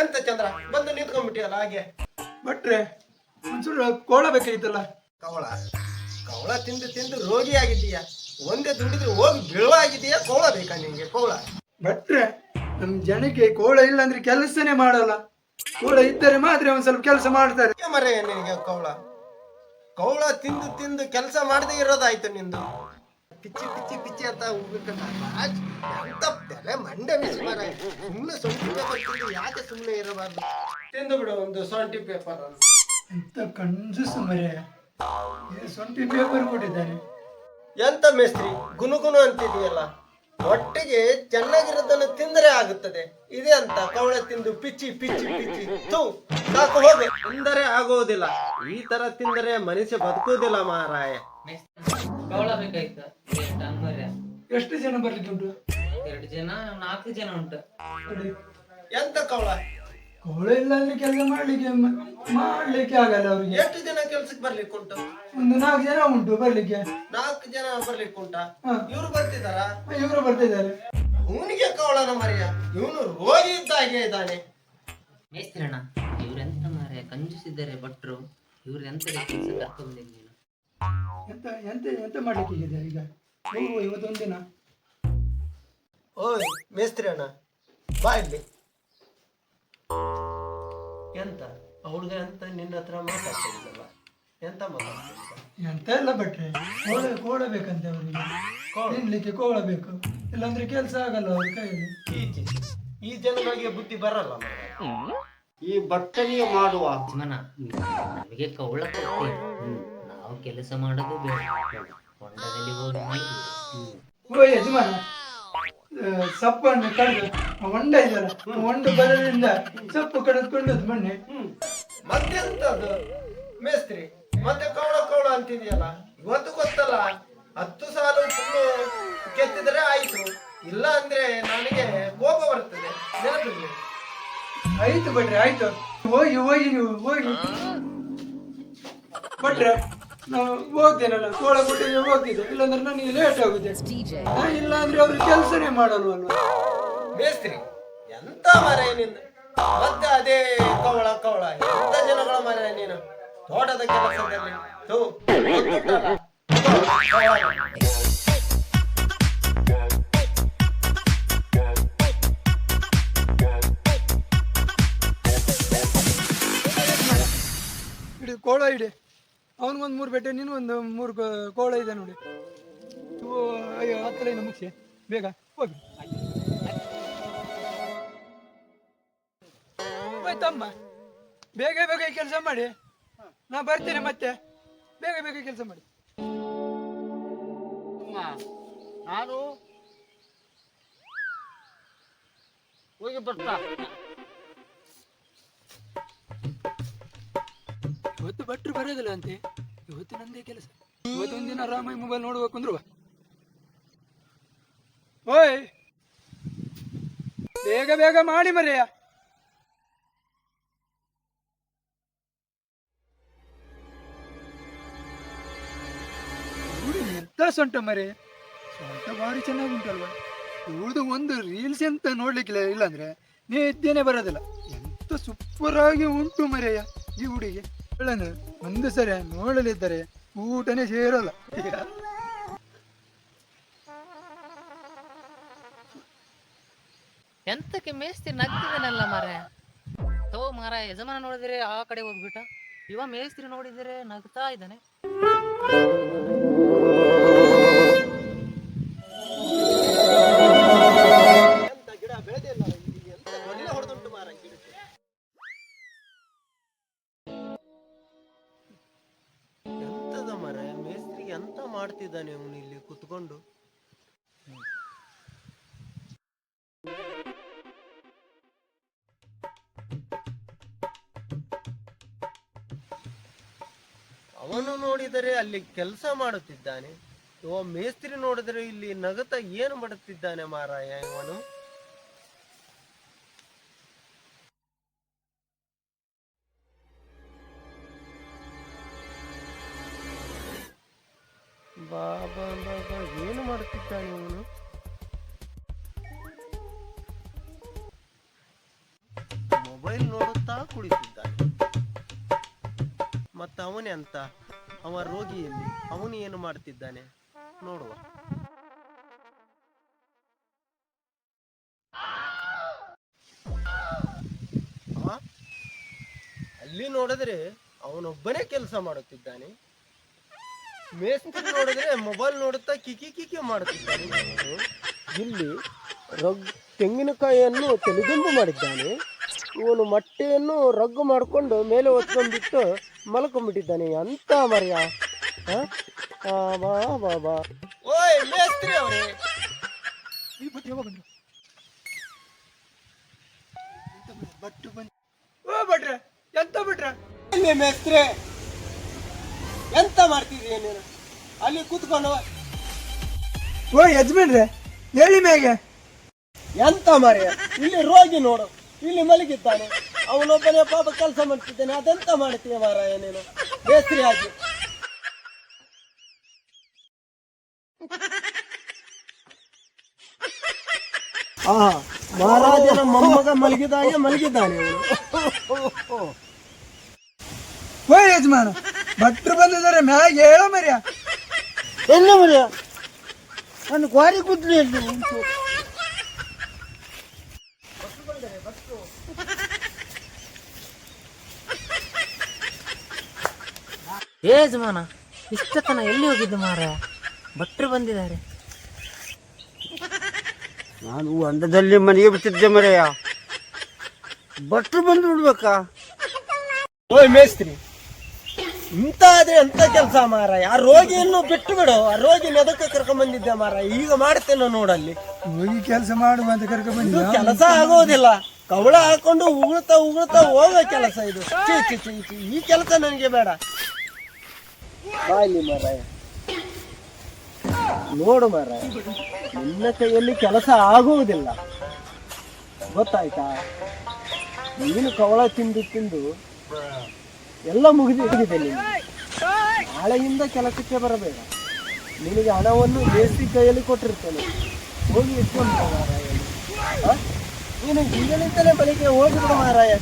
ಎಂತ ಚಂದ್ರ ಬಂದು ನಿಂತ್ಕೊಂಡ್ಬಿಟ್ಟಿಯಲ್ಲ ಹಾಗೆ. ಭಟ್ರೆ ಒಂಚೂರು ಕೋಳ ಬೇಕಾಗಿತ್ತಲ್ಲ. ಕವಳ ಕವಳ ತಿಂದು ತಿಂದು ರೋಗಿ ಆಗಿದ್ದೀಯಾ. ಒಂದೇ ದುಡಿದ್ರೆ ಹೋಗಿ ಬೀಳುವ ಆಗಿದೆಯಾ. ಕೋಳ ಬೇಕಾ ನಿಂಗೆ ಕೋಳ? ಭಟ್ರೆ ನಮ್ ಜನಕ್ಕೆ ಕೋಳ ಇಲ್ಲ ಅಂದ್ರೆ ಕೆಲಸನೇ ಮಾಡಲ್ಲ. ಕೋಳ ಇದ್ದರೆ ಮಾತ್ರ ಒಂದ್ ಸ್ವಲ್ಪ ಕೆಲಸ ಮಾಡ್ತಾರೆ. ಮರೆ ನಿನಗೆ ಕವಳ ಕವಳ ತಿಂದು ತಿಂದು ಕೆಲಸ ಮಾಡದೇ ಇರೋದಾಯ್ತು ನಿಂದು. ಪಿಚ್ಚಿ ಪಿಚ್ಚಿ ಪಿಚ್ಚಿ ಅಂತ ಹೋಗ್ಬೇಕಲ್ಲ. ಎಂತ ತಲೆ ಮಂಡೆ ಬಿಸಿ ಮರ. ಸುಮ್ಮನೆ ಸೊಂಟಿ ಪೇಪರ್ ತಿಂದು ಯಾಕೆ ಸುಮ್ಮನೆ ಇರಬಾರ್ದು? ತಿಂದು ಬಿಡು ಒಂದು ಸೊಂಟಿ ಪೇಪರ್. ಎಂತ ಕಂಜೂಸ್ ಮರೆ, ಸೊಂಟಿ ಪೇಪರ್ ಕೊಟ್ಟಿದ್ದಾನೆ. ಎಂತ ಮೇಸ್ತ್ರಿ ಗುನುಗುನು ಅಂತಿದೆಯಲ್ಲ. ಒಟ್ಟಿಗೆ ಚೆನ್ನಾಗಿರೋದನ್ನು ತಿಂದರೆ ಆಗುತ್ತದೆ. ಇದೆ ಅಂತ ಕವಳ ತಿಂದು ಪಿಚ್ಚಿ ಪಿಚ್ಚಿ ಪಿಚ್ಚಿ ತೂ ಸಾಕು ಹೋಗು. ತಿಂದರೆ ಆಗುವುದಿಲ್ಲ. ಈ ತರ ತಿಂದರೆ ಮನುಷ್ಯ ಬದುಕುವುದಿಲ್ಲ ಮಾರಾಯ. ಕವಳ ಬೇಕಾಯ್ತು. ಎಷ್ಟು ಜನ ಬರ್ಲಿಕ್ಕೆ ಉಂಟು? 2 ಜನ 4 ಜನ ಉಂಟು. ಎಂತ ಕವಳ? ಕೋಳ ಇಲ್ಲ ಅಂದ್ರೆ ಕೆಲಸ ಮಾಡ್ಲಿಕ್ಕೆ ಆಗಲ್ಲ ಅವ್ರಿಗೆ. ಎಷ್ಟು ಜನ ಕೆಲ್ಸಕ್ಕೆ ಬರ್ಲಿಕ್ಕೆ ಉಂಟು? ಒಂದು 4 ಜನ ಉಂಟು ಬರ್ಲಿಕ್ಕೆ. 4 ಜನ ಬರ್ಲಿಕ್ಕೆ ಉಂಟಾ? ಇವ್ರು ಬರ್ತಿದಾರ? ಇವರು ಬರ್ತಿದ್ದಾರೆ. ಇವನಿಗೆ ಕವಳನ ಮರಿಯ. ಇವನು ರೋಗಿ ಇದ್ದಾಗೆ ಇದ್ದಾನೆ. ಮೇಸ್ತ್ರಿ ಅಣ್ಣ ಇವ್ರೆಂತ ಮಾರ್ರೆ ಕಂಜೂಸಿದ್ದಾರೆ ಭಟ್ರು. ಇವ್ರು ಎಂತ ಕೆಲಸ ಕರ್ಕೊಂಡ್ ನೀನು? ಎಂತ ಎಂತ ಎಂತ ಮಾಡ್ಲಿಕ್ಕೆ ಇದೆ ಈಗ? ಇವತ್ತೊಂದಿನ. ಓಯ್ ಮೇಸ್ತ್ರಿ ಅಣ್ಣ ಬಾ ಇಲ್ಲಿ. ಎಂತ ಅವಳಿಗೆ ಅಂತ ನಿನ್ನ ಹತ್ರ ಮಾತಾಡ್ತಿದ್ದಲ್ಲ. ಎಂತ ಮಾತಾಡ್ತಿದ್ದ? ಎಂತ ಎಲ್ಲ ಭಟ್ರೆ ಕೋಳ ಬೇಕಂತೆ ಅವರಿಗೆ. ತಿನ್ಲಿಕ್ಕೆ ಕೋಳ ಬೇಕು, ಇಲ್ಲಾಂದ್ರೆ ಕೆಲಸ ಆಗಲ್ಲ ಅವ್ರ ಕೈಯಲ್ಲಿ. ಈ ಜನಗಳಿಗೆ ಬುದ್ಧಿ ಬರಲ್ಲ. ಈ ಬಟ್ಟಣಿಗೆ ಮಾಡುವ ಯಜಮಾನ ನಮಗೆ ಕವಳ ಕೊಡ್ತೀವಿ, ನಾವು ಕೆಲಸ ಮಾಡೋದು ಬೇಡ. ಹೊಂಡದಲ್ಲಿ ಹೋಗಿ ಓ ಯಜಮಾನ, ಸಪ್ಪನ್ನು ಕಡ್ದು ಹೊಂಡ ಇದೆಯಲ್ಲ, ಹೊಂಡ ಬರೋದ್ರಿಂದ ಸೊಪ್ಪು ಕಡಿದ್ಕೊಂಡು ಮೊನ್ನೆ. ಮತ್ತೆಂತದ್ದು ಮೇಸ್ತ್ರಿ ಮತ್ತೆ ಕವಳ ಕವಳ ಅಂತಿದೆಯಲ್ಲ. ಇವತ್ತು ಗೊತ್ತಲ್ಲ, 10 ಸಾಲು ಸುಳ್ಳು ಕೆತ್ತಿದ್ರೆ ಆಯ್ತು. ಇಲ್ಲ ಅಂದ್ರೆ ನನಗೆ ಕೋಪ ಬರ್ತದೆ. ನೆನಪಿರ್ಲಿ. ಆಯ್ತು ಭಟ್ರೆ ಆಯ್ತು. ಹೋಗಿ ಹೋಗಿ ನೀವು ಹೋಗಿ ಭಟ್ರೆ. ನಾವು ಹೋಗ್ತೇನಲ್ಲ, ಕೋಳ ಕೊಟ್ಟಿಗೆ ಹೋಗ್ತಿದ್ದೆ. ಇಲ್ಲಾಂದ್ರೆ ನನಗೆ ಲೇಟ್ ಆಗುತ್ತೆ. ಇಲ್ಲ ಅಂದ್ರೆ ಅವ್ರು ಕೆಲಸನೇ ಮಾಡಲ್ವಲ್ವ. ಮೇಸ್ತ್ರಿ ಎಂತ ಮರ ನಿಂದ ಮತ್ತೆ ಅದೇ ಕವಳ ಕವಳ. ಎಂತ ಜನಗಳ ಮರ ನೀನು ತೋಟದ ಕೆಲಸದಲ್ಲಿ. ಇಡಿ ಕೋಳ ಇಡಿ. ಅವನಿಗೊಂದು 3 ಬೆಟ್ಟೆ, ನೀನು ಒಂದು 3 ಕೋಳ ಇದೆ ನೋಡಿ. ಅಯ್ಯೋ ಹತ್ತಿರ ಮುಗಿಸಿ ಬೇಗ ಹೋಗಿ. ತಮ್ಮ ಬೇಗ ಬೇಗ ಕೆಲಸ ಮಾಡಿ. ನಾ ಬರ್ತೀನಿ ಮತ್ತೆ. ಬೇಗ ಬೇಗ ಕೆಲಸ ಮಾಡಿ. ನಾನು ಹೋಗಿ ಬರ್ತಾ. ಇವತ್ತು ಭಟ್ರು ಬರೋದಿಲ್ಲ ಅಂತೆ. ಇವತ್ತು ನಂದೇ ಕೆಲಸ. ಇವತ್ತೊಂದಿನ ಆರಾಮಾಗಿ ಮೊಬೈಲ್ ನೋಡ್ಬೇಕು ಅಂದ್ರು. ಓಯ್ ಬೇಗ ಬೇಗ ಮಾಡಿ ಮರೆಯ. ಎಂತ ಸೊಂಟ ಮರೆ, ಸೊಂಟ ಭಾರಿ ಚೆನ್ನಾಗಿ ಉಂಟಲ್ವಾ. ಇವಳದು ಒಂದು ರೀಲ್ಸ್ ಎಂತ ನೋಡ್ಲಿಕ್ಕಿಲ್ಲ. ಇಲ್ಲಾಂದ್ರೆ ನಿದ್ದೆನೆ ಬರೋದಿಲ್ಲ. ಎಂತ ಸೂಪರ್ ಆಗಿ ಉಂಟು ಮರೆಯ ಈ ಹುಡುಗಿ. ಒಂದು ಸರಿ ನೋಡಲಿದ್ದಾರೆ ಊಟನೇ ಸೇರಲ್ಲ. ಎಂತಕ್ಕೆ ಮೇಸ್ತ್ರಿ ನಗ್ತಿದ್ದಾನಲ್ಲ ಮಾರ. ಮಾರ ಯಜಮಾನ ನೋಡಿದ್ರೆ ಆ ಕಡೆ ಹೋಗ್ಬಿಟ್ಟ, ಇವ ಮೇಸ್ತ್ರಿ ನೋಡಿದ್ರೆ ನಗ್ತಾ ಇದ್ದಾನೆ. ಗಿಡ ಬೆಳೆದಿಲ್ಲ, ಎಂತ ಒಳ್ಳೆ ಹೊಡೆದುಂಟು ಮಾರ ಗಿಡಕ್ಕೆ. ಎಂತದ ಮರ ಮೇಸ್ತ್ರಿ ಎಂತ ಮಾಡ್ತಿದ್ದಾನೆ ಅವನು ಇಲ್ಲಿ ಕುತ್ಕೊಂಡು. ಅವನು ನೋಡಿದರೆ ಅಲ್ಲಿ ಕೆಲಸ ಮಾಡುತ್ತಿದ್ದಾನೆ. ಮೇಸ್ತ್ರಿ ನೋಡಿದರೆ ಇಲ್ಲಿ ನಗತ ಏನು ಮಾಡುತ್ತಿದ್ದಾನೆ ಮಾರಾಯ ಇವನು. ಏನು ಮಾಡುತ್ತಿದ್ದಾನೆ ಅವನು? ಮೊಬೈಲ್ ನೋಡುತ್ತಾ ಕುಳಿತಿದ್ದಾನೆ. ಮತ್ತ ಅವನೇ ಅಂತ ಅವ ರೋಗಿಯಲ್ಲಿ ಅವನು ಏನು ಮಾಡ್ತಿದ್ದಾನೆ ನೋಡುವ. ಅಲ್ಲಿ ನೋಡಿದ್ರೆ ಅವನೊಬ್ಬನೇ ಕೆಲಸ ಮಾಡುತ್ತಿದ್ದಾನೆ. ಮೇಸ್ತ್ರಿ ನೋಡಿದ್ರೆ ಮೊಬೈಲ್ ನೋಡುತ್ತಾ ಕಿಕಿ ಕಿಕಿ ಮಾಡುತ್ತಿದ್ದಾನೆ. ಇಲ್ಲಿ ತೆಂಗಿನಕಾಯಿಯನ್ನು ತೆಲುಗುಂಬು ಮಾಡಿದ್ದಾನೆ. ಇವನು ಮೊಟ್ಟೆಯನ್ನು ರಗ್ಗು ಮಾಡಿಕೊಂಡು ಮೇಲೆ ಹೊತ್ಕೊಂಡ್ಬಿಟ್ಟು ಮಲ್ಕೊಂಡ್ಬಿಟ್ಟಿದ್ದಾನೆ. ಅಂತ ಮರ್ಯ. ಓಯ್ ಮೇಸ್ತ್ರಿ ಅವರೇ, ಭಟ್ರೆ ಎಂತ ಭಟ್ರೆ? ಮೇಸ್ತ್ರಿ ಎಂತ ಮಾಡ್ತಿದ್ದೀಯ ನೀನು? ಅಲ್ಲಿ ಕೂತ್ಕೊಂಡು ಓ ಯಜಮಾನ್ರೆ ಹೇಳಿ ಮೇಗೆ. ಎಂತ ಮಾರ್ಯ, ಇಲ್ಲಿ ರೋಗಿ ನೋಡು, ಇಲ್ಲಿ ಮಲಗಿದ್ದಾನೆ. ಅವನೊಬ್ಬನೇ ಪಾಪ ಕೆಲಸ ಮಾಡ್ತಿದ್ದಾನೆ. ಅದೆಂತ ಮಾಡ್ತೀಯ ಮಾರಾಯ ನೀನು ಮೇಸ್ತ್ರಿ ಆಗಿ? ಮಹಾರಾಜನ ಮೊಮ್ಮಗ ಮಲಗಿದಾಗೆ ಮಲಗಿದ್ದಾನೆ ಅವನು. ಓ ಯಜಮಾನ ಭಟ್ರು ಬಂದಿದ್ದಾರೆ ಮ್ಯಾಗೆ ಹೇಳೋ ಮರ್ಯ. ಎಲ್ಲ ಮರ್ಯ ನನ್ನ ಕ್ವಾರಿ ಕುದ್ಲಿ ಎಲ್ಲಿ ಉಂಟು? ಯಜಮಾನ ಇಷ್ಟತನ ಎಲ್ಲಿ ಹೋಗಿದ್ದು ಮಾರಾಯ? ಭಟ್ರು ಬಂದಿದ್ದಾರೆ. ನಾನು ಅಂದದಲ್ಲಿ ಮನೆಗೆ ಬಿಟ್ಟಿದ್ದೆ ಮರೆಯ. ಭಟ್ರು ಬಂದು ಬಿಡ್ಬೇಕಾ? ಓಯ್ ಮೇಸ್ತ್ರಿ, ಇಂತ ಆದ್ರೆ ಎಂತ ಕೆಲಸ ಮಾರಾಯ? ಆ ರೋಗಿಯನ್ನು ಬಿಟ್ಟು ಬಿಡು. ಆ ರೋಗಿ ಅದಕ್ಕೆ ಕರ್ಕೊಂಡ್ ಬಂದಿದ್ದೆ ಮಾರಾಯ. ಈಗ ಮಾಡ್ತೇನೆ ನೋಡಲ್ಲಿ. ಹೋಗಿ ಕೆಲಸ ಮಾಡುವ ಅಂತ ಕರ್ಕೊಂಡ್ ಇದು ಬಂದಿದ್ದ. ಕೆಲಸ ಆಗೋದಿಲ್ಲ. ಕವಳ ಹಾಕೊಂಡು ಉಗುಳ್ತಾ ಉಗುಳ್ತಾ ಹೋಗೋ ಕೆಲಸ ಇದು. ಚೀ ಚೀ ಚೀ ಚೀ, ಈ ಕೆಲಸ ನನಗೆ ಬೇಡ. ಬಾಯ್ಲಿ ಮಾರಾಯ, ನೋಡು ಮಾರಾಯ, ನಿನ್ನ ಕೈಯಲ್ಲಿ ಕೆಲಸ ಆಗುವುದಿಲ್ಲ, ಗೊತ್ತಾಯ್ತಾ? ನೀನು ಕವಳ ತಿಂದು ತಿಂದು ಎಲ್ಲ ಮುಗಿದಿದೆ ನೀನು. ನಾಳೆಯಿಂದ ಕೆಲಸಕ್ಕೆ ಬರಬೇಡ. ನಿನಗೆ ಹಣವನ್ನು ಮೇಸ್ತ್ರಿ ಕೈಯಲ್ಲಿ ಕೊಟ್ಟಿರ್ತೇನೆ. ಹೋಗಿ ಎತ್ಕೊಂಡು ಮಾರಾಯ. ನೀನು ಈಗಲಿಂದಲೇ ಬಳಿಗೆ ಹೋಗಿಬಿಡು ಮಾರಾಯ.